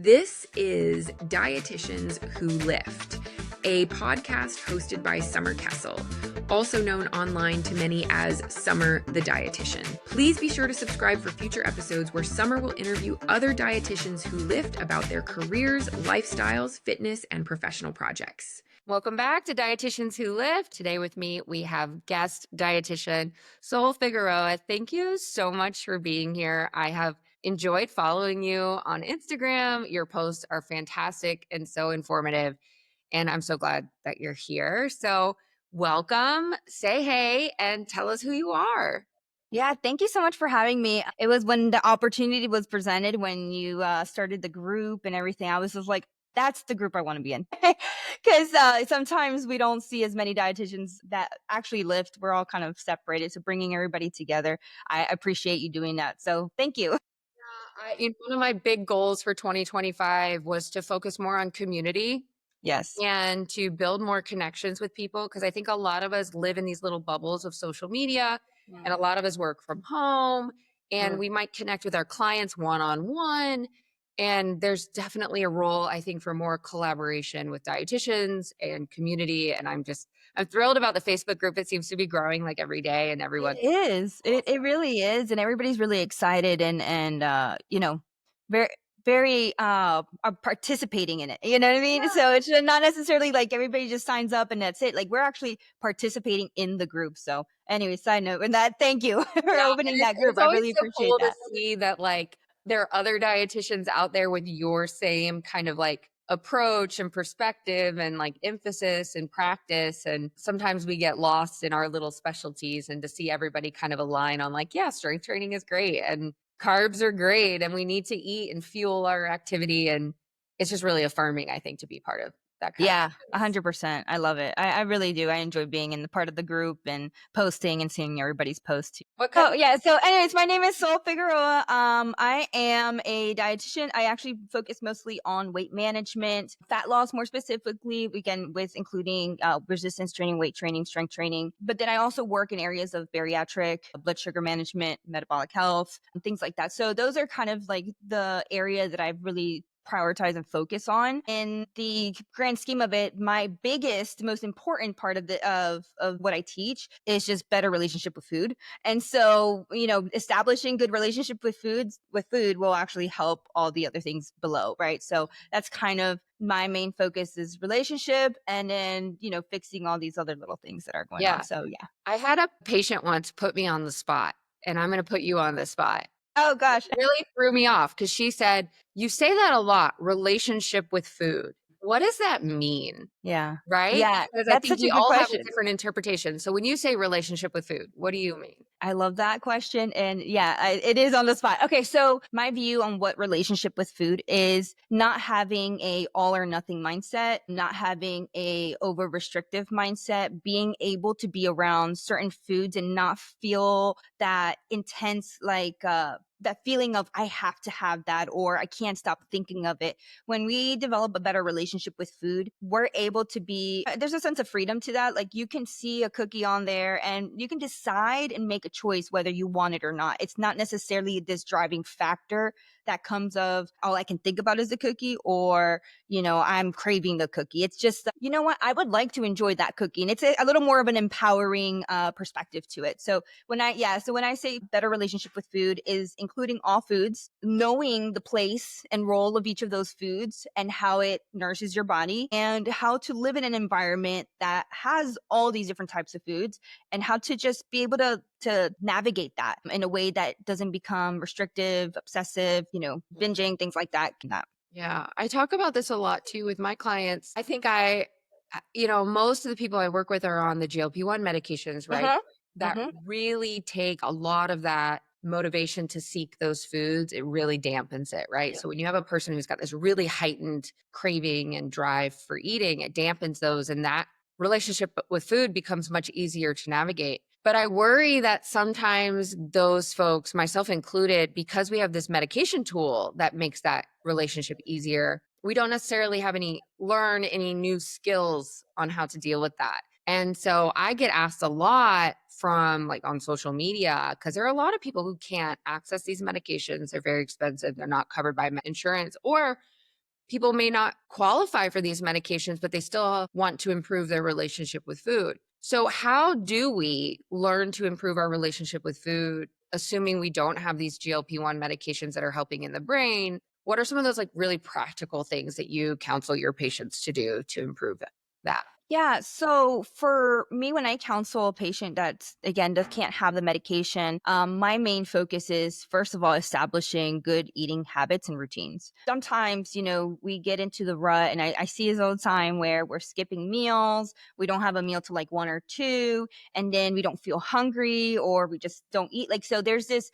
This is Dietitians Who Lift, a podcast hosted by Summer Kessel, also known online to many as Summer the Dietitian. Please be sure to subscribe for future episodes where Summer will interview other dietitians who lift about their careers, lifestyles, fitness, and professional projects. Welcome back to Dietitians Who Lift. Today with me, we have guest dietitian Sol Figueroa. Thank you so much for being here. I have enjoyed following you on Instagram. Your posts are fantastic and so informative, and I'm so glad that you're here. So welcome, say hey, and tell us who you are. Yeah, thank you so much for having me. It was when the opportunity was presented, when you started the group and everything, I was just like, that's the group I want to be in. Because sometimes we don't see as many dietitians that actually lift. We're all kind of separated. So bringing everybody together, I appreciate you doing that. So thank you. One of my big goals for 2025 was to focus more on community. Yes. And to build more connections with people, because I think a lot of us live in these little bubbles of social media, and a lot of us work from home, and we might connect with our clients one-on-one. And there's definitely a role, I think, for more collaboration with dietitians and community. And I'm thrilled about the Facebook group. It seems to be growing like every day, and everyone. It is. It really is, and everybody's really excited and very very are participating in it. You know what I mean? Yeah. So it's not necessarily like everybody just signs up and that's it. Like we're actually participating in the group. So anyway, side note, and that thank you for opening that group. I really appreciate cool that. To see that like there are other dietitians out there with your same kind of like approach and perspective and like emphasis and practice. And sometimes we get lost in our little specialties, and to see everybody kind of align on like, yeah, strength training is great and carbs are great and we need to eat and fuel our activity. And it's just really affirming, I think, to be part of that kind Yeah, of 100%. I love it. I really do. I enjoy being in the part of the group and posting and seeing everybody's posts too. Yeah. So anyways, my name is Sol Figueroa. I am a dietitian. I actually focus mostly on weight management, fat loss more specifically, again, with including resistance training, weight training, strength training. But then I also work in areas of bariatric, blood sugar management, metabolic health, and things like that. So those are kind of like the area that I've really prioritize and focus on. In the grand scheme of it, my biggest, most important part of what I teach is just better relationship with food. And so, establishing good relationship with food will actually help all the other things below, right? So that's kind of my main focus is relationship, and then, fixing all these other little things that are going on. So yeah. I had a patient once put me on the spot, and I'm going to put you on the spot. Oh gosh. It really threw me off because she said, you say that a lot, relationship with food. What does that mean? Yeah. Right? Yeah. Because I That's think such we a good all have a question. different interpretation. So when you say relationship with food, what do you mean? I love that question. And yeah, it is on the spot. Okay. So my view on what relationship with food is not having a all or nothing mindset, not having a over restrictive mindset, being able to be around certain foods and not feel that intense, like, that feeling of I have to have that or I can't stop thinking of it. When we develop a better relationship with food, we're able to there's a sense of freedom to that. Like you can see a cookie on there and you can decide and make a choice whether you want it or not. It's not necessarily this driving factor that comes of all I can think about is the cookie or, I'm craving the cookie. It's just, you know what? I would like to enjoy that cookie. And it's a little more of an empowering perspective to it. So when I say better relationship with food is including all foods, knowing the place and role of each of those foods and how it nourishes your body and how to live in an environment that has all these different types of foods and how to just be able to navigate that in a way that doesn't become restrictive, obsessive, binging, things like that. Yeah, I talk about this a lot too with my clients. I think most of the people I work with are on the GLP-1 medications, right? That really take a lot of that motivation to seek those foods. It really dampens it, right? Yeah. So when you have a person who's got this really heightened craving and drive for eating, it dampens those, and that relationship with food becomes much easier to navigate. But I worry that sometimes those folks, myself included, because we have this medication tool that makes that relationship easier, we don't necessarily learn any new skills on how to deal with that. And so I get asked a lot from like on social media, because there are a lot of people who can't access these medications. They're very expensive. They're not covered by insurance, or people may not qualify for these medications, but they still want to improve their relationship with food. So, how do we learn to improve our relationship with food, assuming we don't have these GLP-1 medications that are helping in the brain? What are some of those like really practical things that you counsel your patients to do to improve that? Yeah. So for me, when I counsel a patient that's again that can't have the medication, my main focus is first of all establishing good eating habits and routines. Sometimes, we get into the rut, and I see this all the time where we're skipping meals. We don't have a meal till like 1 or 2, and then we don't feel hungry, or we just don't eat. Like so, there's this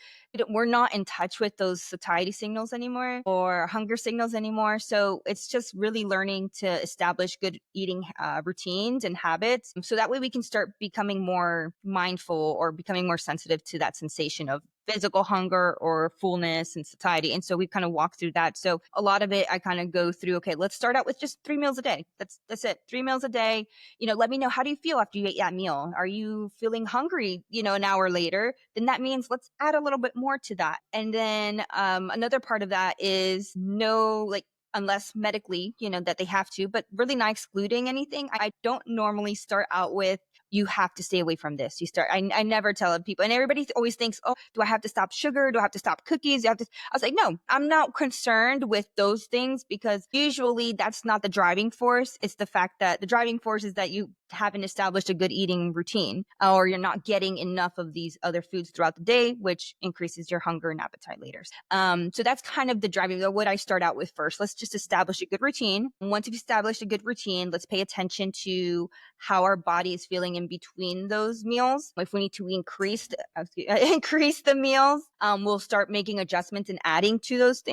we're not in touch with those satiety signals anymore or hunger signals anymore. So it's just really learning to establish good eating routines and habits. So that way we can start becoming more mindful or becoming more sensitive to that sensation of physical hunger or fullness and satiety. And so we kind of walk through that. So a lot of it I kind of go through, okay, let's start out with just 3 meals a day. That's it. 3 meals a day. Let me know, how do you feel after you ate that meal? Are you feeling hungry, an hour later? Then that means let's add a little bit more to that. And then another part of that is no, like, unless medically, that they have to, but really not excluding anything. I don't normally start out with, you have to stay away from this. I never tell people, and everybody always thinks, oh, do I have to stop sugar? Do I have to stop cookies? I was like, no, I'm not concerned with those things, because usually that's not the driving force. It's the fact that the driving force is that you haven't established a good eating routine, or you're not getting enough of these other foods throughout the day, which increases your hunger and appetite later. So that's kind of the driving, what I start out with first. Let's just establish a good routine. Once you've established a good routine, let's pay attention to how our body is feeling in between those meals. If we need to increase the meals, we'll start making adjustments and adding to those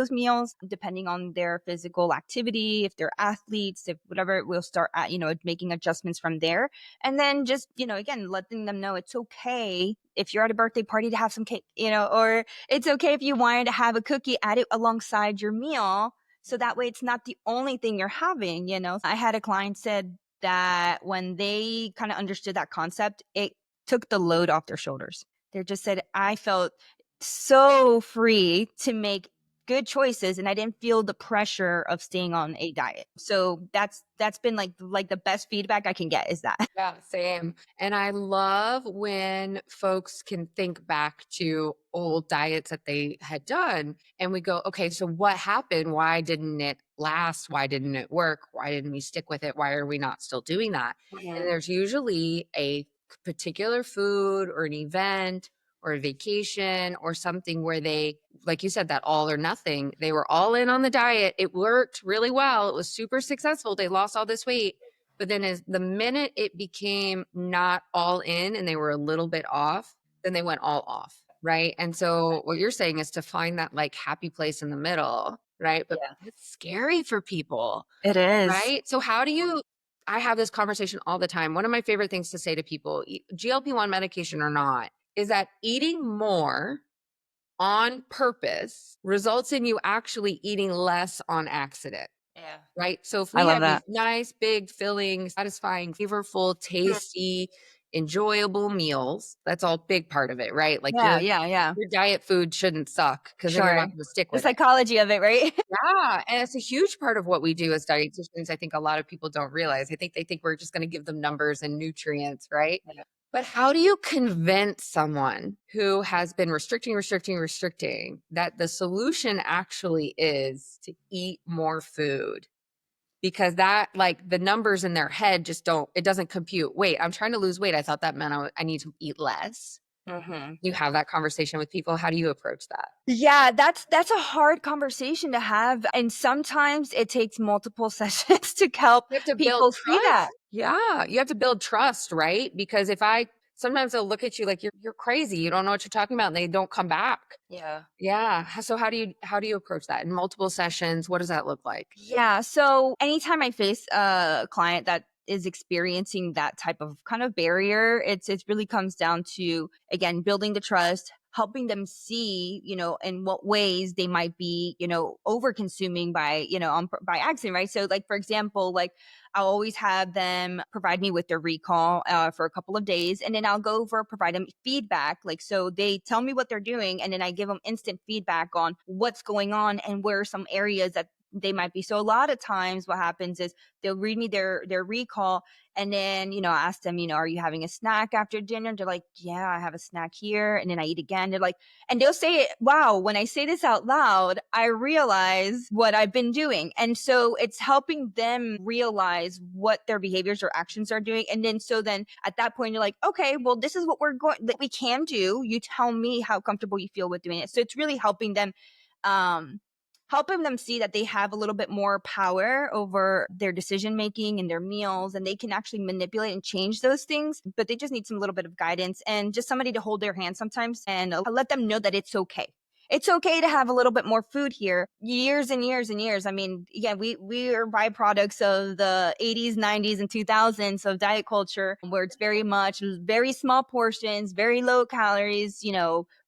meals, depending on their physical activity. If they're athletes, if whatever, we'll start at, making adjustments from there. And then just, again, letting them know it's okay if you're at a birthday party to have some cake, or it's okay if you wanted to have a cookie, add it alongside your meal. So that way it's not the only thing you're having. I had a client said that when they kind of understood that concept, it took the load off their shoulders. They just said, I felt so free to make good choices, and I didn't feel the pressure of staying on a diet. So that's been like the best feedback I can get is that. Yeah, same. And I love when folks can think back to old diets that they had done and we go, okay, so what happened? Why didn't it last? Why didn't it work? Why didn't we stick with it? Why are we not still doing that? And Mhm. there's usually a particular food or an event or a vacation or something where they, like you said, that all or nothing, they were all in on the diet. It worked really well. It was super successful. They lost all this weight, but then as the minute it became not all in and they were a little bit off, then they went all off, right? And so what you're saying is to find that like happy place in the middle, right? But Yeah, it's scary for people, it is. right? So how do you I have this conversation all the time. One of my favorite things to say to people, GLP-1 medication or not, is that eating more on purpose results in you actually eating less on accident. Yeah. Right? So if I we love have these that. nice, big, filling, satisfying, flavorful, Mhm. tasty, enjoyable meals, that's all big part of it, right? Like Yeah, yeah, yeah. your diet food shouldn't suck because then you're Sure. not gonna stick The with it. psychology of it, right? Yeah, and it's a huge part of what we do as dietitians. I think a lot of people don't realize. I think they think we're just gonna give them numbers and nutrients, right? Yeah. But how do you convince someone who has been restricting that the solution actually is to eat more food? Because that like the numbers in their head just don't it doesn't compute. Wait, I'm trying to lose weight. I thought that meant I need to eat less. Mhm. You have that conversation with people. How do you approach that? Yeah, that's a hard conversation to have, and sometimes it takes multiple sessions to help You have to build people see that. trust. Yeah, you have to build trust, right? Because if I sometimes they'll look at you like you're crazy. You don't know what you're talking about and they don't come back. Yeah. Yeah. So how do you approach that in multiple sessions? What does that look like? Yeah. So anytime I face a client that is experiencing that type of kind of barrier, it really comes down to again building the trust, helping them see, in what ways they might be, over consuming by, by accident, right? So like for example, like I'll always have them provide me with their recall for a couple of days, and then I'll go over provide them feedback. Like so, they tell me what they're doing, and then I give them instant feedback on what's going on and where are some areas that they might be. So a lot of times what happens is they'll read me their recall, and then, I ask them, are you having a snack after dinner? They're like, yeah, I have a snack here. And then I eat again. They're like, and they'll say it, wow, when I say this out loud, I realize what I've been doing. And so it's helping them realize what their behaviors or actions are doing. And then, so then at that point, you're like, okay, well, this is what that we can do. You tell me how comfortable you feel with doing it. So it's really um, helping them see that they have a little bit more power over their decision making and their meals, and they can actually manipulate and change those things, but they just need some little bit of guidance and just somebody to hold their hand sometimes, and let them know that it's okay. It's okay to have a little bit more food here. Years and years and years. I mean, yeah, we are byproducts of the 80s, 90s, and 2000s of diet culture, where it's very much very small portions, very low calories,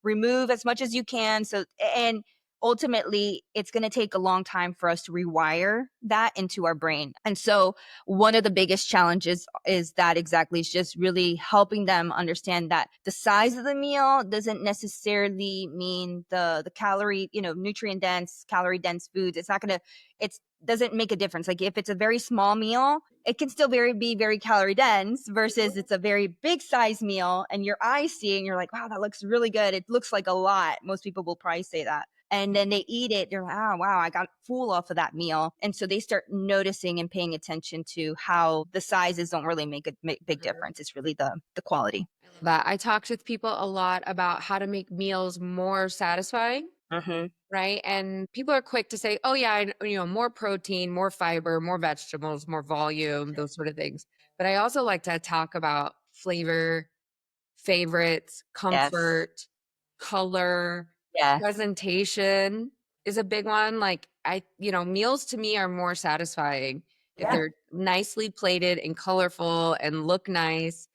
remove as much as you can. So, and ultimately it's going to take a long time for us to rewire that into our brain. And so one of the biggest challenges is that exactly, is just really helping them understand that the size of the meal doesn't necessarily mean the calorie, nutrient dense, calorie dense foods. It's not going to, it's doesn't make a difference. Like if it's a very small meal, it can still be very calorie dense, versus it's a very big size meal and your eyes see it and you're like, wow, that looks really good. It looks like a lot. Most people will probably say that. And then they eat it. They're like, oh, wow, I got full off of that meal. And so they start noticing and paying attention to how the sizes don't really make a big difference. It's really the quality. That I talked with people a lot about how to make meals more satisfying, Mm-hmm. right? And people are quick to say, "Oh yeah, more protein, more fiber, more vegetables, more volume, those sort of things." But I also like to talk about flavor, favorites, Yes. comfort, color, Yes. presentation is a big one. Like meals to me are more satisfying if Yeah. they're nicely plated and colorful and look nice.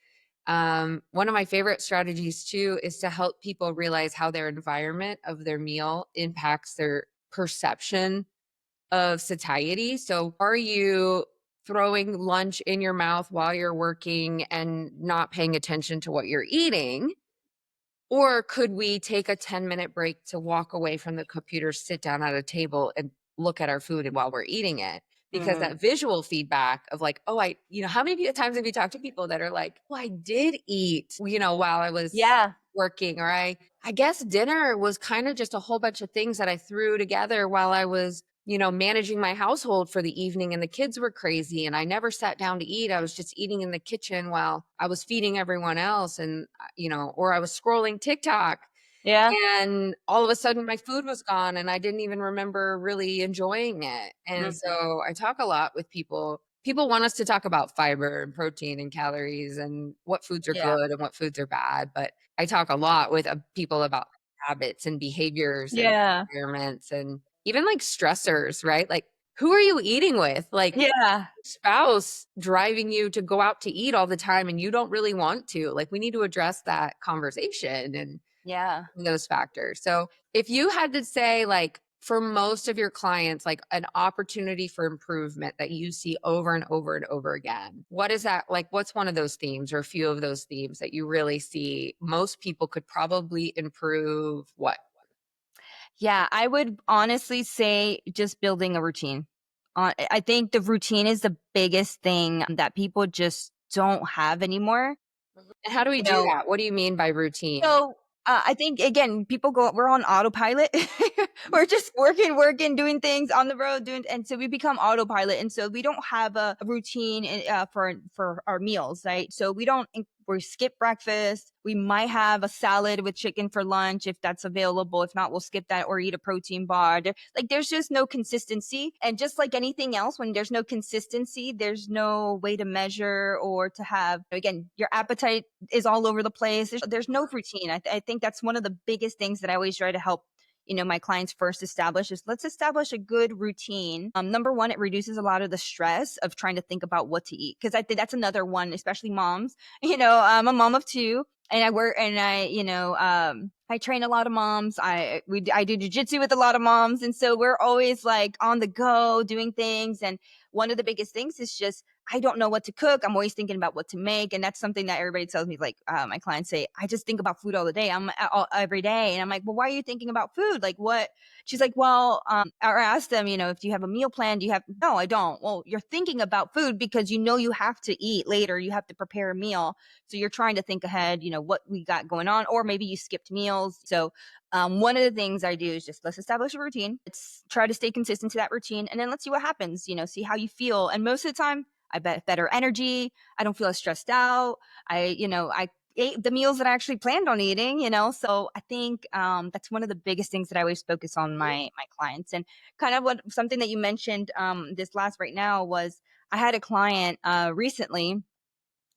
One of my favorite strategies too is to help people realize how their environment of their meal impacts their perception of satiety. So, are you throwing lunch in your mouth while you're working and not paying attention to what you're eating? Or could we take a 10-minute break to walk away from the computer, sit down at a table, and look at our food while we're eating it? Because Mm-hmm. that visual feedback of like, oh, how many times have you talked to people that are like, oh, I did eat, while I was Yeah. working, or I guess dinner was kind of just a whole bunch of things that I threw together while I was, managing my household for the evening and the kids were crazy and I never sat down to eat. I was just eating in the kitchen while I was feeding everyone else and, or I was scrolling TikTok Yeah. and all of a sudden my food was gone and I didn't even remember really enjoying it. And Mm-hmm. so I talk a lot with people. People want us to talk about fiber and protein and calories and what foods are Yeah. good and what foods are bad. But I talk a lot with people about habits and behaviors and Yeah. environments and even like stressors, right? Like, who are you eating with? Like, Yeah. spouse driving you to go out to eat all the time and you don't really want to. Like, we need to address that conversation and Yeah. those factors. So, if you had to say, like, for most of your clients, like an opportunity for improvement that you see over and over and over again, what is that? Like, what's one of those themes or a few of those themes that you really see most people could probably improve? What? Yeah, I would honestly say just building a routine. I think the routine is the biggest thing that people just don't have anymore. And how do we You do know, that? What do you mean by routine? so, I think again, we're on autopilot. We're just working, doing things on the road, and so we become autopilot, and so we don't have a routine for our meals, right? So we skip breakfast. We might have a salad with chicken for lunch if that's available. If not, we'll skip that or eat a protein bar. There's just no consistency, and just like anything else, when there's no consistency, there's no way to measure or to have, again, your appetite is all over the place. There's no routine. I think that's one of the biggest things that I always try to help my clients first establish is, let's establish a good routine. Number one, it reduces a lot of the stress of trying to think about what to eat, because I think that's another one, especially moms. I'm a mom of two, and I work, and I train a lot of moms. I do jujitsu with a lot of moms, and so we're always like on the go doing things. And one of the biggest things is just I don't know what to cook. I'm always thinking about what to make. And that's something that everybody tells me, like, my clients say, I just think about food all the day. Every day. And I'm like, well, why are you thinking about food? Like, what? She's like, well, or I asked them, if you have a meal plan, do you have, no, I don't. Well, you're thinking about food because you have to eat later. You have to prepare a meal. So you're trying to think ahead, what we got going on, or maybe you skipped meals. So one of the things I do is just, let's establish a routine. Let's try to stay consistent to that routine. And then let's see what happens, see how you feel. And most of the time, I bet better energy. I don't feel as stressed out. I ate the meals that I actually planned on eating, So I think that's one of the biggest things that I always focus on my clients. And kind of something that you mentioned this last right now was, I had a client recently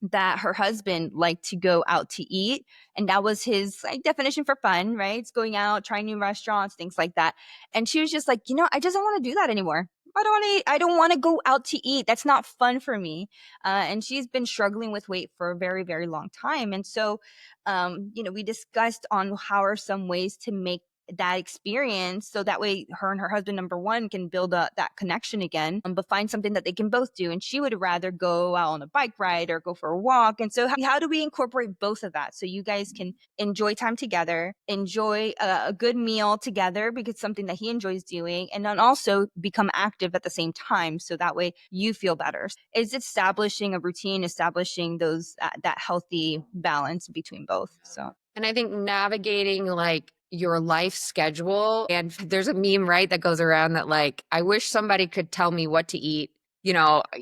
that her husband liked to go out to eat, and that was his like definition for fun, right? It's going out, trying new restaurants, things like that. And she was just like, I just don't want to do that anymore. I don't want to go out to eat. That's not fun for me. And she's been struggling with weight for a very, very long time. And so we discussed on how are some ways to make that experience, so that way her and her husband, number one, can build that connection again, but find something that they can both do. And she would rather go out on a bike ride or go for a walk. And so how do we incorporate both of that so you guys can enjoy time together, enjoy a good meal together because it's something that he enjoys doing, and then also become active at the same time, so that way you feel better? Is establishing a routine, establishing those that healthy balance between both. So And I think navigating like your life schedule, and there's a meme, right, that goes around that like, I wish somebody could tell me what to eat.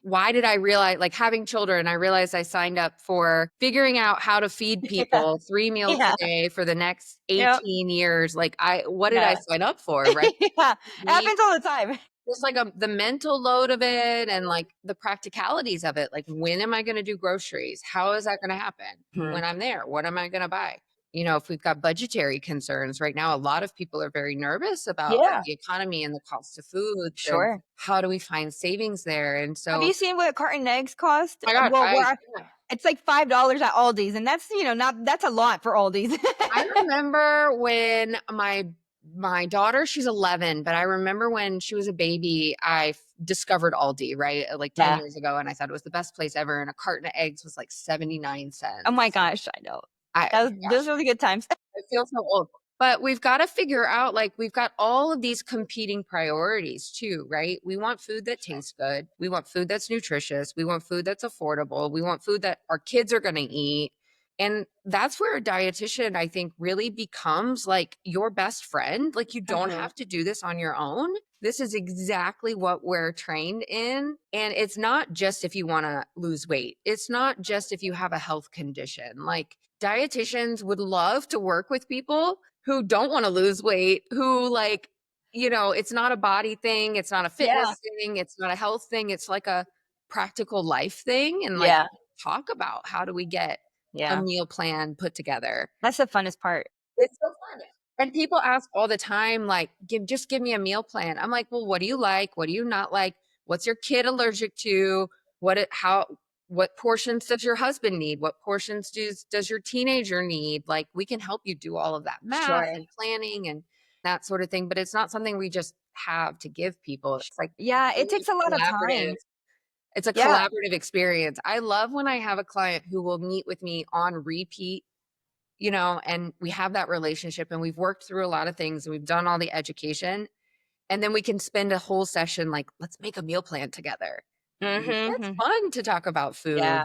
Why did I realize, like having children, I realized I signed up for figuring out how to feed yeah, people 3 meals a yeah, day for the next yep, 18 years. Like what did I yeah. sign up for, right? Yeah, it happens all the time. Just like the mental load of it and like the practicalities of it. Like, when am I going to do groceries? How is that going to happen Mhm. when I'm there? What am I going to buy? If we've got budgetary concerns right now, a lot of people are very nervous about like Yeah, the economy and the cost of foods and sure. how do we find savings there. And Have so, you seen what carton eggs cost? my God, Well, I, where it's like $5 at Aldi's, and that's, not that's a lot for Aldi's. I remember when my daughter, she's 11, but I remember when she was a baby, I discovered Aldi, right? Like 10 Yeah. years ago, and I thought it was the best place ever, and a carton of eggs was like 79 Oh my cents. gosh, I know. I Those gosh, are really good times. I feel so old. But we've got to figure out, like, we've got all of these competing priorities too, right? We want food that tastes good. We want food that's nutritious. We want food that's affordable. We want food that our kids are going to eat. And that's where a dietitian, I think, really becomes like your best friend. Like, you don't Mhm. have to do this on your own. This is exactly what we're trained in. And it's not just if you want to lose weight, it's not just if you have a health condition. Like, dietitians would love to work with people who don't want to lose weight, who like, it's not a body thing, it's not a Yeah. fitness thing, it's not a health thing, it's like a practical life thing. And like, Yeah. talk about how do we get a Yeah. meal plan put together. That's the funnest part. It's so fun. And people ask all the time, like, give me a meal plan. I'm like, well, what do you like? What do you not like? What's your kid allergic to? What portions does your husband need? What portions does your teenager need? Like, we can help you do all of that math Sure. and planning and that sort of thing. But it's not something we just have to give people. It's like Yeah, it really takes a lot of collaborative. time. It's a Yeah. collaborative experience. I love when I have a client who will meet with me on repeat, and we have that relationship and we've worked through a lot of things and we've done all the education. And then we can spend a whole session like, let's make a meal plan together. It's Mhm. fun to talk about food, Yeah.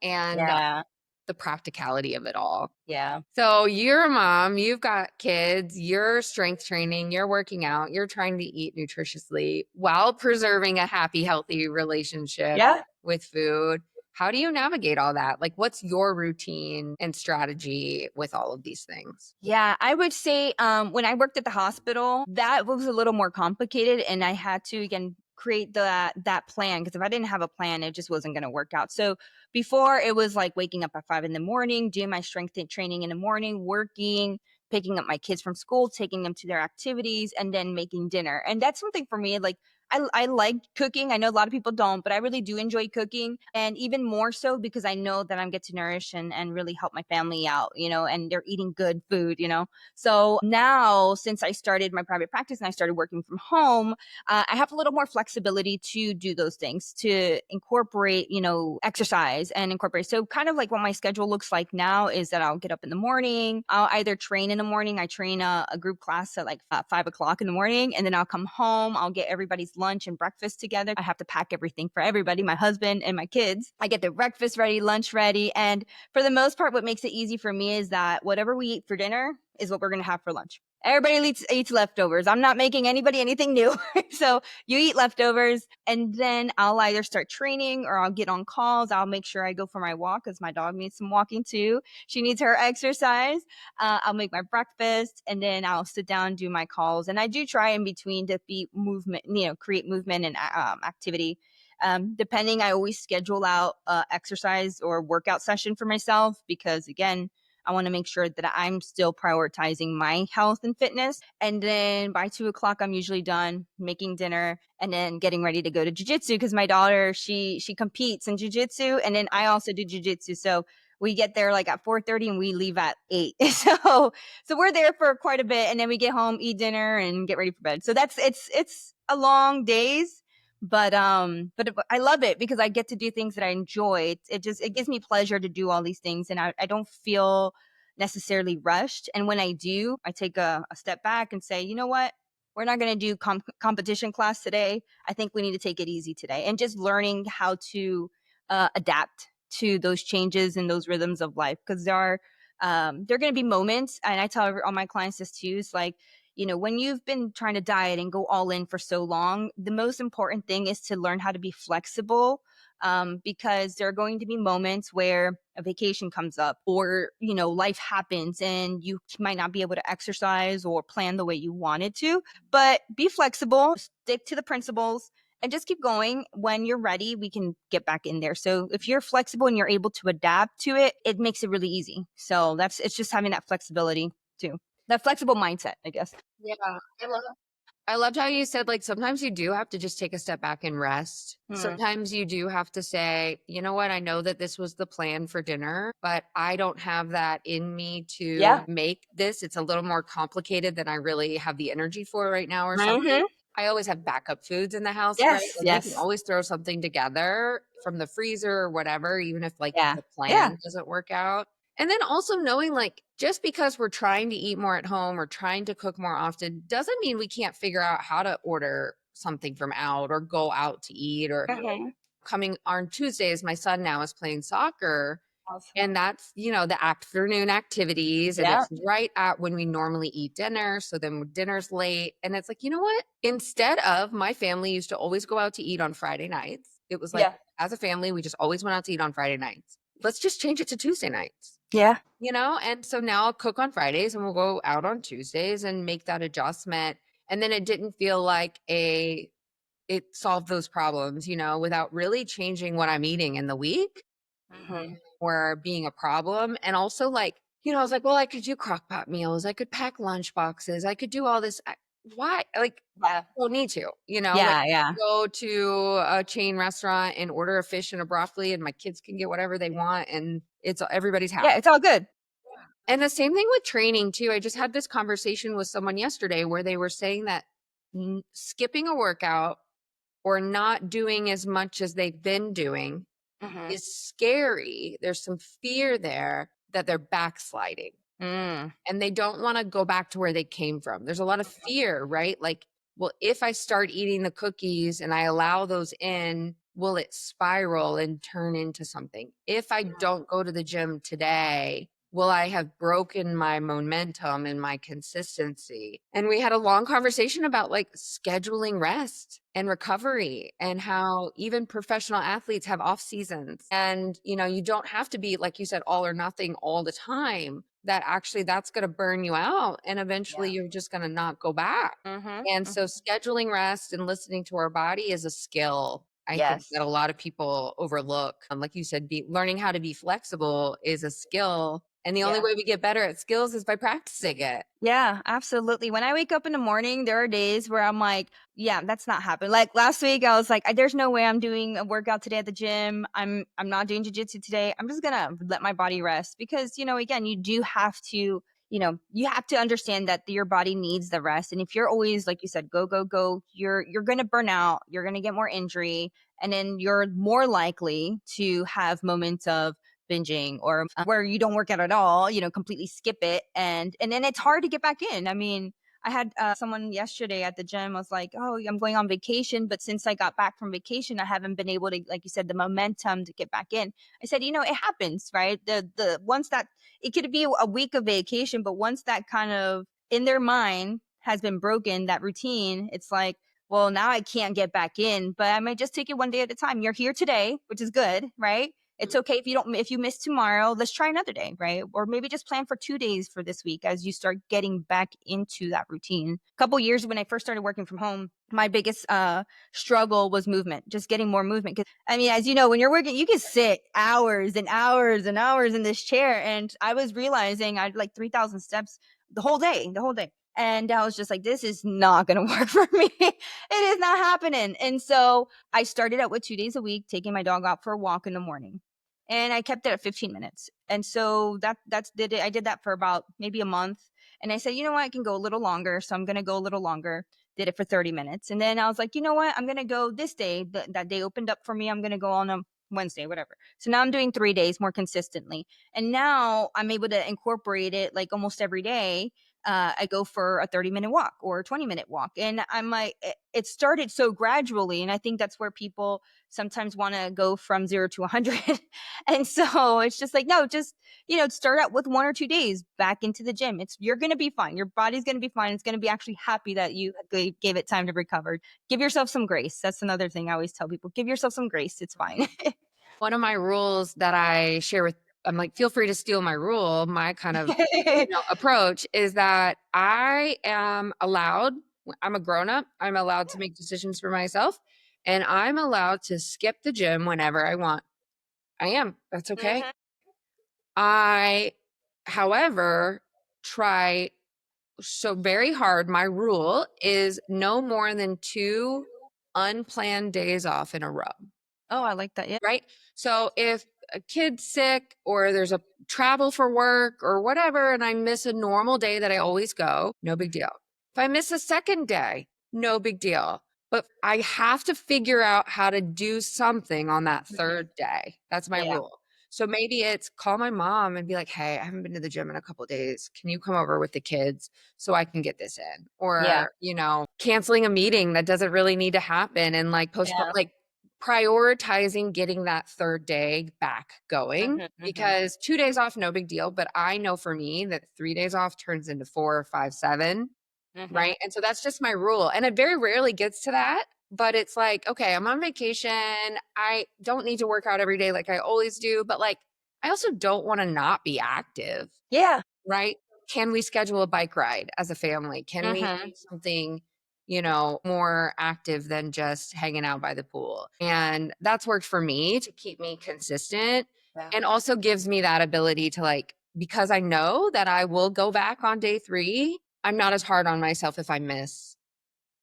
and Yeah. the practicality of it all. Yeah. So you're a mom, you've got kids, you're strength training, you're working out, you're trying to eat nutritiously while preserving a happy, healthy relationship Yeah. with food. How do you navigate all that? Like, what's your routine and strategy with all of these things? Yeah, I would say when I worked at the hospital, that was a little more complicated, and I had to again create that plan because if I didn't have a plan, it just wasn't going to work out. So before it was like waking up at 5 in the morning, doing my strength training in the morning, working, picking up my kids from school, taking them to their activities, and then making dinner. And that's something for me like. I like cooking. I know a lot of people don't, but I really do enjoy cooking. And even more so because I know that I'm get to nourish and really help my family out, and they're eating good food. So now, since I started my private practice and I started working from home, I have a little more flexibility to do those things, to incorporate, exercise and incorporate. So, kind of like what my schedule looks like now is that I'll get up in the morning. I'll either train in the morning. I train a group class at like 5 o'clock in the morning, and then I'll come home. I'll get everybody's lunch and breakfast together. I have to pack everything for everybody, my husband and my kids. I get their breakfast ready, lunch ready. And for the most part, what makes it easy for me is that whatever we eat for dinner is what we're going to have for lunch. Everybody eats leftovers. I'm not making anybody anything new. So you eat leftovers, and then I'll either start training or I'll get on calls. I'll make sure I go for my walk because my dog needs some walking too. She needs her exercise. I'll make my breakfast, and then I'll sit down and do my calls. And I do try in between to be movement, create movement and activity. Depending, I always schedule out exercise or workout session for myself because, again, I want to make sure that I'm still prioritizing my health and fitness. And then by 2 o'clock, I'm usually done making dinner and then getting ready to go to jujitsu because my daughter, she competes in jujitsu, and then I also do jujitsu. So we get there like at 4:30 and we leave at 8. So we're there for quite a bit, and then we get home, eat dinner, and get ready for bed. So it's a long days, but I love it because I get to do things that I enjoy. It gives me pleasure to do all these things, and I don't feel necessarily rushed. And when I do, I take a step back and say, you know what, we're not going to do competition class today. I think we need to take it easy today, and just learning how to adapt to those changes and those rhythms of life, because there are going to be moments, and I tell all my clients this too. It's like, when you've been trying to diet and go all in for so long, the most important thing is to learn how to be flexible, because there are going to be moments where a vacation comes up, or, life happens and you might not be able to exercise or plan the way you wanted to. But be flexible, stick to the principles, and just keep going. When you're ready, we can get back in there. So if you're flexible and you're able to adapt to it, it makes it really easy. So it's just having that flexibility too. That flexible mindset, I guess. Yeah, I loved how you said, like, sometimes you do have to just take a step back and rest. Hmm. Sometimes you do have to say, you know what, I know that this was the plan for dinner, but I don't have that in me to Yeah. make this. It's a little more complicated than I really have the energy for right now or something. Hmm. I always have backup foods in the house, right? Yes. Like we can Yes. always throw something together from the freezer or whatever, even if like Yeah. the Yeah. plan doesn't work out. And then also knowing, like, just because we're trying to eat more at home or trying to cook more often doesn't mean we can't figure out how to order something from out or go out to eat. Or Hmm. coming on Tuesdays, my son now is playing soccer, and Awesome. that's, the afternoon activities, and Yeah. it's right at when we normally eat dinner. So then dinner's late. And it's like, you know what? Instead of, my family used to always go out to eat on Friday nights. It was like, Yeah. as a family, we just always went out to eat on Friday nights. Let's just change it to Tuesday nights. Yeah. And so now I'll cook on Fridays and we'll go out on Tuesdays and make that adjustment. And then it didn't feel like it solved those problems, without really changing what I'm eating in the week Hmm. or being a problem. And also, like, I was like, well, I could do crock pot meals. I could pack lunch boxes. I could do all this. Why? Like, Yeah. don't need to, like, Yeah. Yeah. go to a chain restaurant and order a fish and a broccoli, and my kids can get whatever they want, and everybody's happy. Yeah. It's all good. And the same thing with training too. I just had this conversation with someone yesterday where they were saying that skipping a workout or not doing as much as they've been doing Hmm. is scary. There's some fear there that they're backsliding Mm. and they don't want to go back to where they came from. There's a lot of fear, right? Like, well, if I start eating the cookies and I allow those in, will it spiral and turn into something? If I don't go to the gym today, will I have broken my momentum and my consistency? And we had a long conversation about like scheduling rest and recovery and how even professional athletes have off seasons. And, you don't have to be, like you said, all or nothing all the time. That actually that's going to burn you out. And eventually Yeah. you're just going to not go back. Hmm. And so scheduling rest and listening to our body is a skill I think that Yes. a lot of people overlook. Like you said, learning how to be flexible is a skill And the only Yeah. way we get better at skills is by practicing it. Yeah, absolutely. When I wake up in the morning, there are days where I'm like, yeah, that's not happening. Like last week, I was like, there's no way I'm doing a workout today at the gym. I'm not doing jujitsu today. I'm just gonna let my body rest because, again, you do have to, you have to understand that your body needs the rest. And if you're always, like you said, go, go, go, you're gonna burn out, you're gonna get more injury, and then you're more likely to have moments of binging or where you don't work out at all, completely skip it. And then it's hard to get back in. I mean, I had someone yesterday at the gym was like, oh, I'm going on vacation. But since I got back from vacation, I haven't been able to, like you said, the momentum to get back in. I said, it happens, right? The once that it could be a week of vacation, but once that kind of in their mind has been broken, that routine, it's like, well, now I can't get back in, but I might just take it one day at a time. You're here today, which is good, right? It's okay if you miss tomorrow, let's try another day, right? Or maybe just plan for 2 days for this week as you start getting back into that routine. A couple years when I first started working from home, my biggest struggle was movement, just getting more movement. Cause I mean, as you know, when you're working, you can sit hours and hours and hours in this chair. And I was realizing I'd like 3,000 steps the whole day. And I was just like, this is not going to work for me. It is not happening. And so I started out with 2 days a week, taking my dog out for a walk in the morning. And I kept it at 15 minutes. And so that's did it. I did that for about maybe a month. And I said, you know what, I can go a little longer. So I'm gonna go a little longer. Did it for 30 minutes. And then I was like, you know what? I'm gonna go this day. That day opened up for me. I'm gonna go on a Wednesday, whatever. So now I'm doing 3 days more consistently. And now I'm able to incorporate it like almost every day. I go for a 30-minute walk or a 20-minute walk. And I'm like, it started so gradually. And I think that's where people sometimes want to go from 0 to 100. And so it's just like, no, just, start out with 1 or 2 days back into the gym. You're going to be fine. Your body's going to be fine. It's going to be actually happy that you gave it time to recover. Give yourself some grace. That's another thing I always tell people. Give yourself some grace. It's fine. One of my rules that I share with, I'm like, feel free to steal my rule. My kind of approach is that I am allowed, I'm a grown up, I'm allowed to make decisions for myself, and I'm allowed to skip the gym whenever I want. I am. That's okay. I, however, try so very hard. My rule is no more than 2 unplanned days off in a row. Oh, I like that. Yeah. Right? So if a kid's sick or there's a travel for work or whatever, and I miss a normal day that I always go, no big deal. If I miss a second day, no big deal. But I have to figure out how to do something on that third day. That's my Yeah. rule. So maybe it's call my mom and be like, hey, I haven't been to the gym in a couple days. Can you come over with the kids so I can get this in? Yeah. Or, canceling a meeting that doesn't really need to happen and like postpone, Yeah. like prioritizing getting that third day back going because 2 days off, no big deal. But I know for me that 3 days off turns into 4, 5, 7. Right. And so that's just my rule. And it very rarely gets to that. But it's like, okay, I'm on vacation. I don't need to work out every day like I always do. But like, I also don't want to not be active. Yeah. Right. Can we schedule a bike ride as a family? Can we do something, more active than just hanging out by the pool? And that's worked for me to keep me consistent Yeah. and also gives me that ability to like, because I know that I will go back on day 3, I'm not as hard on myself if I miss,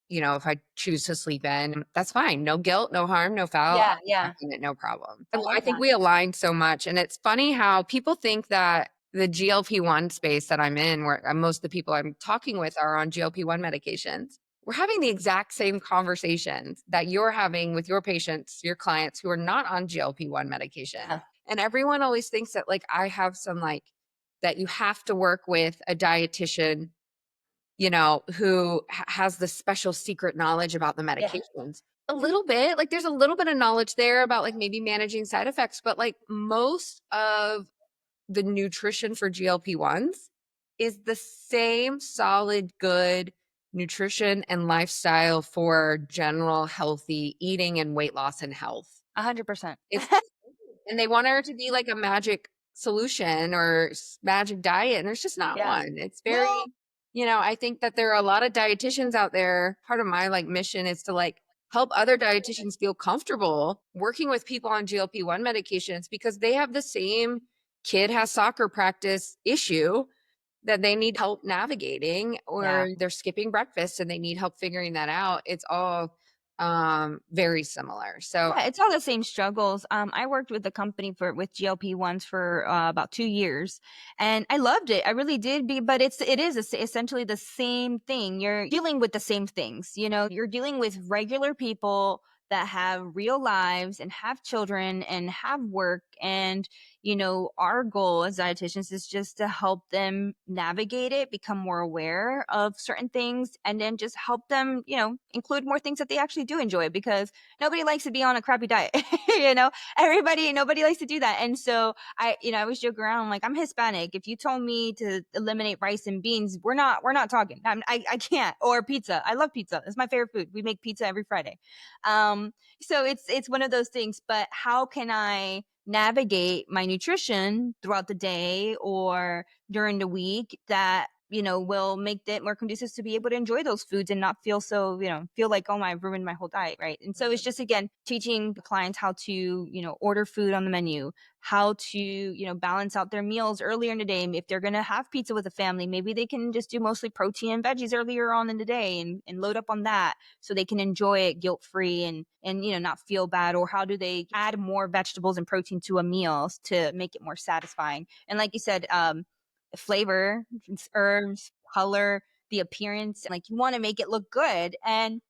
if I choose to sleep in, that's fine. No guilt, no harm, no foul. Yeah. I'm Yeah. back in it, no problem. I I love think that. we aligned so much. And it's funny how people think that the GLP-1 space that I'm in, where most of the people I'm talking with are on GLP-1 medications. We're having the exact same conversations that you're having with your patients, your clients who are not on GLP-1 medication. Yeah. And everyone always thinks that like I have some like that you have to work with a dietitian, who has the special secret knowledge about the Yeah. medications. A little bit, like there's a little bit of knowledge there about like maybe managing side effects, but like most of the nutrition for GLP-1s is the same solid, good nutrition and lifestyle for general healthy eating and weight loss and health. 100%. It's and they want her to be like a magic solution or magic diet, and there's just not Yeah. one. It's very, No. I think that there are a lot of dietitians out there. Part of my like mission is to like help other dietitians feel comfortable working with people on GLP-1 medications because they have the same kid has soccer practice issue that they need help navigating, Yeah. or they're skipping breakfast and they need help figuring that out. It's all very similar. So Yeah, it's all the same struggles. I worked with the company with GLP-1s for about 2 years, and I loved it. I really did. But it is essentially the same thing. You're dealing with the same things. You're dealing with regular people that have real lives and have children and have work. And our goal as dietitians is just to help them navigate it, become more aware of certain things, and then just help them, include more things that they actually do enjoy, because nobody likes to be on a crappy diet. Nobody likes to do that. And so I always joke around, I'm like, I'm Hispanic. If you told me to eliminate rice and beans, we're not talking. I can't. Or pizza. I love pizza. It's my favorite food. We make pizza every Friday. So it's one of those things. But how can I navigate my nutrition throughout the day or during the week that will make it more conducive to be able to enjoy those foods and not feel so, feel like, oh my, I've ruined my whole diet, right? And so it's just, again, teaching the clients how to, order food on the menu, how to, balance out their meals earlier in the day. If they're going to have pizza with a family, maybe they can just do mostly protein and veggies earlier on in the day and load up on that so they can enjoy it guilt free and not feel bad. Or how do they add more vegetables and protein to a meal to make it more satisfying? And like you said, flavor, herbs, color, the appearance. Like, you want to make it look good. And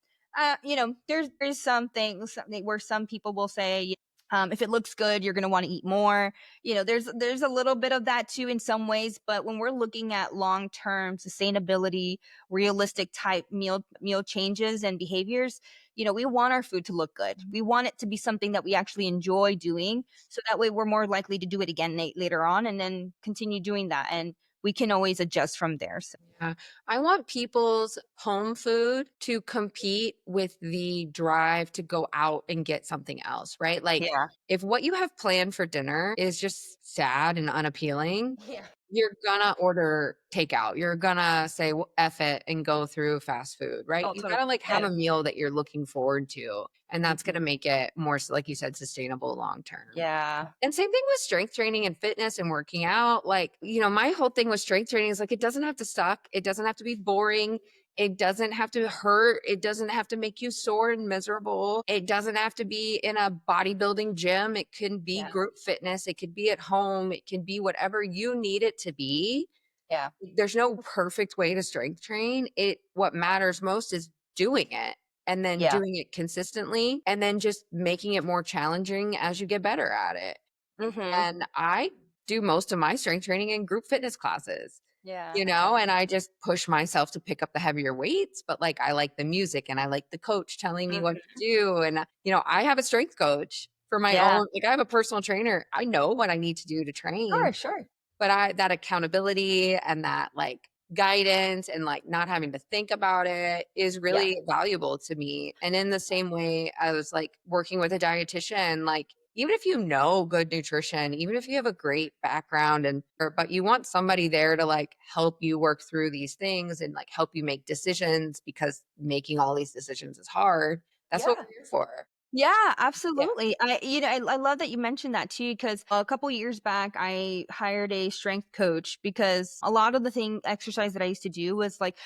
there's some things where some people will say, if it looks good, you're going to want to eat more. There's a little bit of that too in some ways. But when we're looking at long term sustainability, realistic type meal changes and behaviors, we want our food to look good. We want it to be something that we actually enjoy doing, so that way we're more likely to do it again later on, and then continue doing that. And we can always adjust from there. So, yeah. I want people's home food to compete with the drive to go out and get something else, right? Like, yeah. if what you have planned for dinner is just sad and unappealing, Yeah. you're gonna order takeout. You're gonna say, well, F it and go through fast food, right? Oh, You totally. gotta like have Yeah. a meal that you're looking forward to. And that's Mhm. gonna make it more, like you said, sustainable long term. Yeah. And same thing with strength training and fitness and working out. Like, my whole thing with strength training is like, it doesn't have to suck. It doesn't have to be boring. It doesn't have to hurt. It doesn't have to make you sore and miserable. It doesn't have to be in a bodybuilding gym. It can be Yeah. group fitness. It could be at home. It can be whatever you need it to be. Yeah. There's no perfect way to strength train. What matters most is doing it, and then Yeah. doing it consistently, and then just making it more challenging as you get better at it. Mhm. And I do most of my strength training in group fitness classes, Yeah. and I just push myself to pick up the heavier weights, but like I like the music and I like the coach telling me what Mhm. to do. And, I have a strength coach for my Yeah. own, like I have a personal trainer. I know what I need to do to train, Sure, sure. but that accountability and that like guidance and like not having to think about it is Yeah. really valuable to me. And in the same way, I was like working with a dietitian, like even if you know good nutrition, even if you have a great background but you want somebody there to like help you work through these things and like help you make decisions, because making all these decisions is hard. That's what Yeah. we're here for. Yeah, Yeah. absolutely. I love that you mentioned that too, because a couple years back, I hired a strength coach because a lot of the exercise that I used to do was like,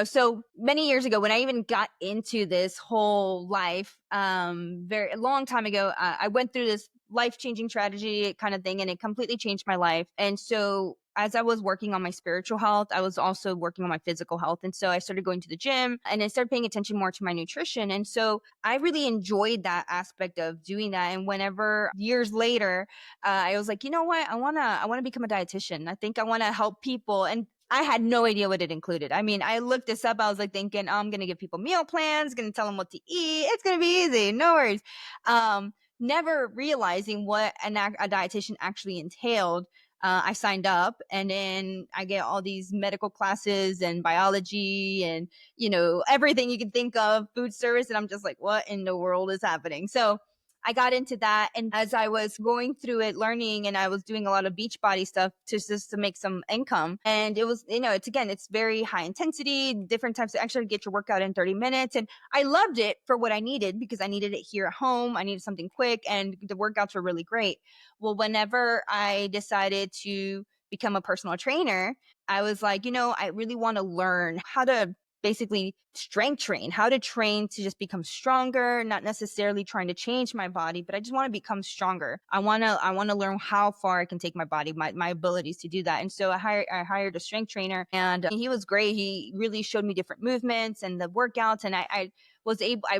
so many years ago when I even got into this whole life, very a long time ago, I went through this life changing strategy kind of thing, and it completely changed my life. And so, as I was working on my spiritual health, I was also working on my physical health. And so I started going to the gym and I started paying attention more to my nutrition. And so I really enjoyed that aspect of doing that. And whenever years later, I was like, you know what? I wanna become a dietitian. I think I want to help people. And I had no idea what it included. I mean, I looked this up. I was like thinking, oh, I'm going to give people meal plans, going to tell them what to eat. It's going to be easy. No worries. Never realizing what a dietitian actually entailed. I signed up, and then I get all these medical classes and biology and, everything you can think of, food service. And I'm just like, what in the world is happening? So I got into that. And as I was going through it, learning, and I was doing a lot of beach body stuff to just to make some income. And it was, it's again, it's very high intensity, different types of exercise, get your workout in 30 minutes. And I loved it for what I needed because I needed it here at home. I needed something quick and the workouts were really great. Well, whenever I decided to become a personal trainer, I was like, I really want to learn how to basically strength train, how to train to just become stronger, not necessarily trying to change my body, but I just want to become stronger. I want to learn how far I can take my body, my abilities to do that. And so I hired a strength trainer, and he was great. He really showed me different movements and the workouts, and I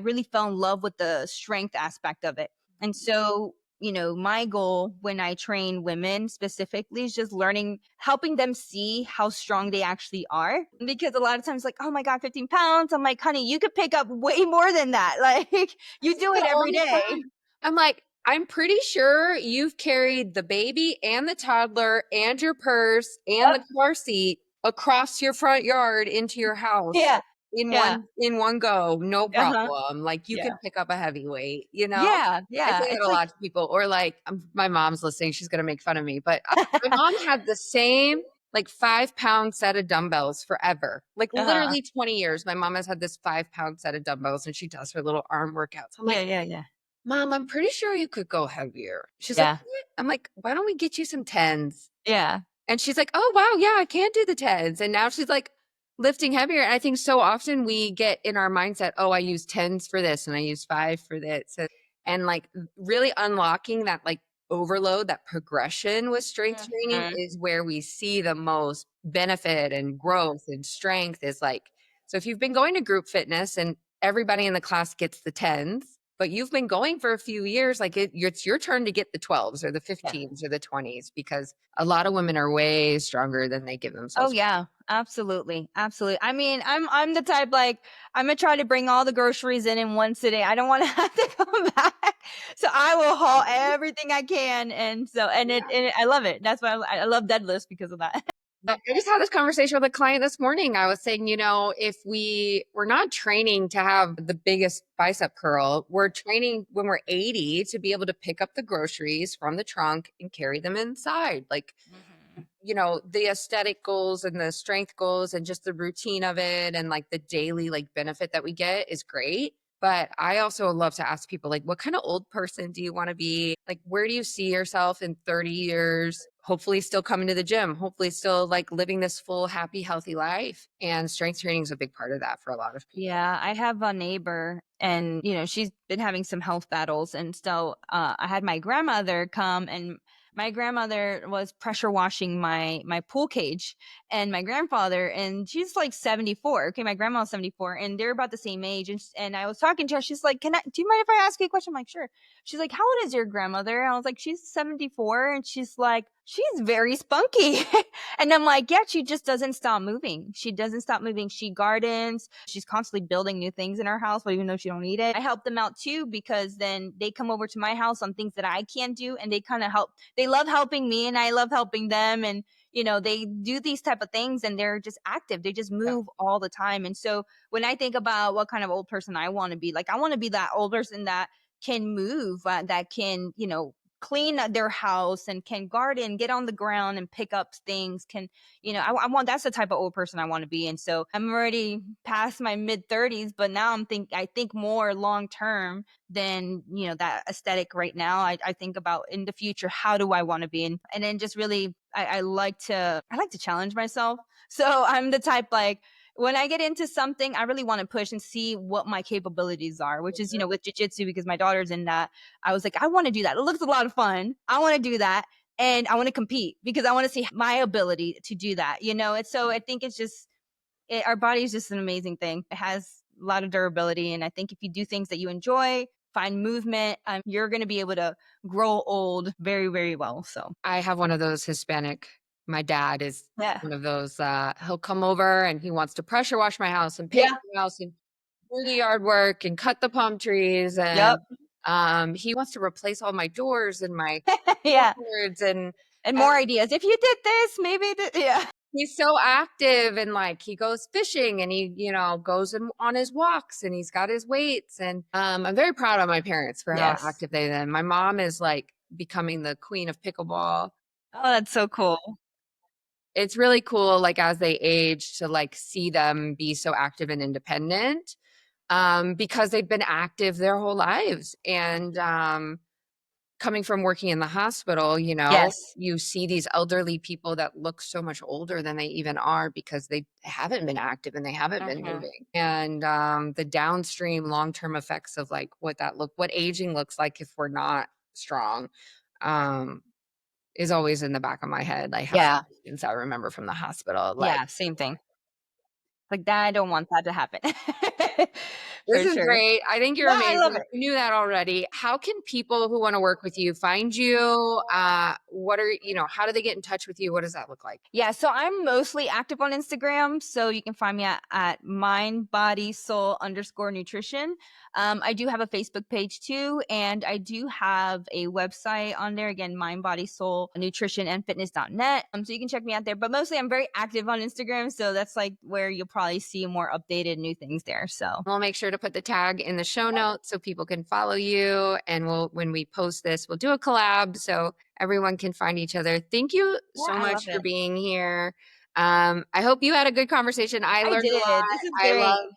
really fell in love with the strength aspect of it. And so my goal when I train women specifically is just learning, helping them see how strong they actually are. Because a lot of times, like, oh my God, 15 pounds. I'm like, honey, you could pick up way more than that. Like, I you say do it that all every the day. time. I'm like, I'm pretty sure you've carried the baby and the toddler and your purse and the Yep. car seat across your front yard into your house Yeah. Yeah. in one go, no Uh huh. problem. Like you Yeah. could pick up a heavyweight, you know? Yeah. I Yeah. say that It's a like, lot to people, or like my mom's listening, she's gonna make fun of me, but my mom had the same like 5 pound set of dumbbells forever, like uh huh. literally 20 years. My mom has had this 5 pound set of dumbbells and she does her little arm workouts. I'm Yeah. like, Yeah. Yeah. Mom, I'm pretty sure you could go heavier. She's like, Yeah. "What?" I'm like, why don't we get you some tens? Yeah. And she's like, oh, wow, yeah, I can do the tens. And now she's like lifting heavier. And I think so often we get in our mindset, oh, I use tens for this and I use five for this. And like really unlocking that like overload, that progression with strength training Mhm. is where we see the most benefit and growth and strength is like, so if you've been going to group fitness and everybody in the class gets the tens, but you've been going for a few years, like it's your turn to get the 12s or the Yeah. 15s or the 20s because a lot of women are way stronger than they give Oh themselves. yeah, absolutely. Absolutely. I mean, I'm the type, like, I'm gonna try to bring all the groceries in one sitting. I don't want to have to come back. So I will haul everything I can, and so and I love it. That's why I love deadlifts because of that. I just had this conversation with a client this morning. I was saying, if we're not training to have the biggest bicep curl, we're training when we're 80 to be able to pick up the groceries from the trunk and carry them inside. Like, Mhm. the aesthetic goals and the strength goals and just the routine of it and like the daily like benefit that we get is great. But I also love to ask people like, what kind of old person do you want to be? Like, where do you see yourself in 30 years? Hopefully still coming to the gym, hopefully still like living this full, happy, healthy life. And strength training is a big part of that for a lot of people. Yeah, I have a neighbor, and she's been having some health battles, and so I had my grandmother come, and my grandmother was pressure washing my pool cage, and my grandfather, and she's like 74. Okay, my grandma's 74, and they're about the same age, and I was talking to her. She's like, "Can I? Do you mind if I ask you a question?" I'm like, "Sure." She's like, "How old is your grandmother?" And I was like, "She's 74," and she's like, "She's very spunky." And I'm like, yeah, she just doesn't stop moving. She doesn't stop moving. She gardens. She's constantly building new things in her house, but even though she don't need it, I help them out too, because then they come over to my house on things that I can't do, and they kind of help. They love helping me, and I love helping them. And they do these type of things, and they're just active. They just Yeah. move all the time. And so when I think about what kind of old person I want to be, like, I want to be that old person that can move, that can, clean their house and can garden, get on the ground and pick up things, can, I want, that's the type of old person I want to be. And so I'm already past my mid 30s, but now I think more long term than, that aesthetic right now. I think about in the future, how do I want to be? And then just really, I like to challenge myself. So I'm the type, like, when I get into something, I really want to push and see what my capabilities are, which is, with jujitsu, because my daughter's in that. I was like, I want to do that. It looks a lot of fun. I want to do that. And I want to compete because I want to see my ability to do that. And so I think it's just, our body is just an amazing thing. It has a lot of durability. And I think if you do things that you enjoy, find movement, you're going to be able to grow old very, very well. So, I have one of those Hispanic. My dad is yeah. one of those. He'll come over and he wants to pressure wash my house and paint Yeah. my house and do the yard work and cut the palm trees. Yep. And he wants to replace all my doors and my Yeah. floorboards. And And more ideas. If you did this, maybe, yeah. he's so active, and like he goes fishing, and he, goes on his walks, and he's got his weights. And I'm very proud of my parents for how Yes. active they've been. My mom is like becoming the queen of pickleball. Oh, that's so cool. It's really cool, like as they age, to like see them be so active and independent, because they've been active their whole lives. And coming from working in the hospital, Yes. you see these elderly people that look so much older than they even are, because they haven't been active and they haven't been Hmm. moving. And the downstream long-term effects of like what aging looks like if we're not strong, um, is always in the back of my head. I have Yeah. things I remember from the hospital. Like, Yeah. Same thing. Like that, I don't want that to happen. this For is sure. great. I think you're Yeah, I love amazing. it. You knew that already. How can people who want to work with you find you? How do they get in touch with you? What does that look like? Yeah, so I'm mostly active on Instagram. So you can find me at mind, body, soul _nutrition. I do have a Facebook page too. And I do have a website on there again, mind, body, soul, nutrition and fitness.net. So you can check me out there. But mostly I'm very active on Instagram. So that's like where you'll probably see more updated new things there. So We'll make sure to put the tag in the show notes so people can follow you. And when we post this, we'll do a collab so everyone can find each other. Thank you yeah, so I much love for it. being here. I hope you had a good conversation. I I learned a did. lot. This is I great. love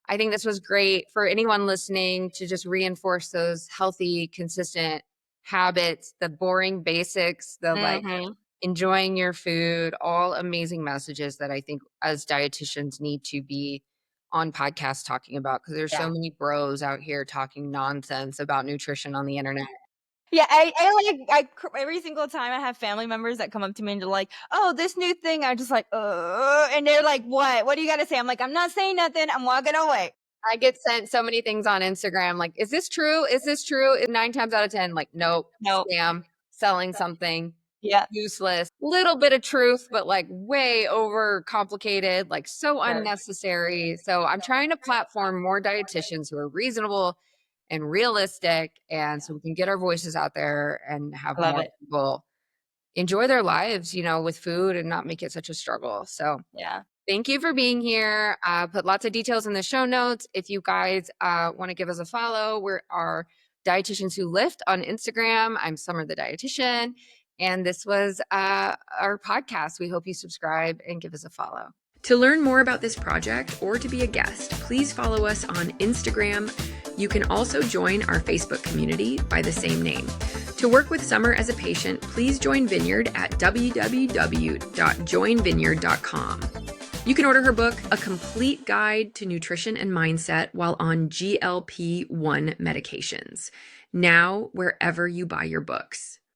I think this was great for anyone listening, to just reinforce those healthy, consistent habits, the boring basics, the like Hmm. enjoying your food, all amazing messages that I think as dietitians need to be on podcasts talking about, because there's so Yeah. many bros out here talking nonsense about nutrition on the internet. Yeah, every single time I have family members that come up to me and they're like, "Oh, this new thing," I'm just like, and they're like, "What? What do you got to say?" I'm like, "I'm not saying nothing. I'm walking away." I get sent so many things on Instagram like, is this true? Is this true? 9 times out of 10, like, nope, No. scam, selling something. Yeah. Useless. Little bit of truth, but like way over complicated, like so Sure. unnecessary. So I'm trying to platform more dietitians who are reasonable and realistic, and so we can get our voices out there and have I love more it. people enjoy their lives, with food, and not make it such a struggle. So Yeah. thank you for being here. Put lots of details in the show notes. If you guys want to give us a follow, we're our Dietitians Who Lift on Instagram. I'm Summer the Dietitian. And this was our podcast. We hope you subscribe and give us a follow. To learn more about this project or to be a guest, please follow us on Instagram. You can also join our Facebook community by the same name. To work with Summer as a patient, please join Vineyard at www.joinvineyard.com. You can order her book, A Complete Guide to Nutrition and Mindset While on GLP-1 Medications, now wherever you buy your books.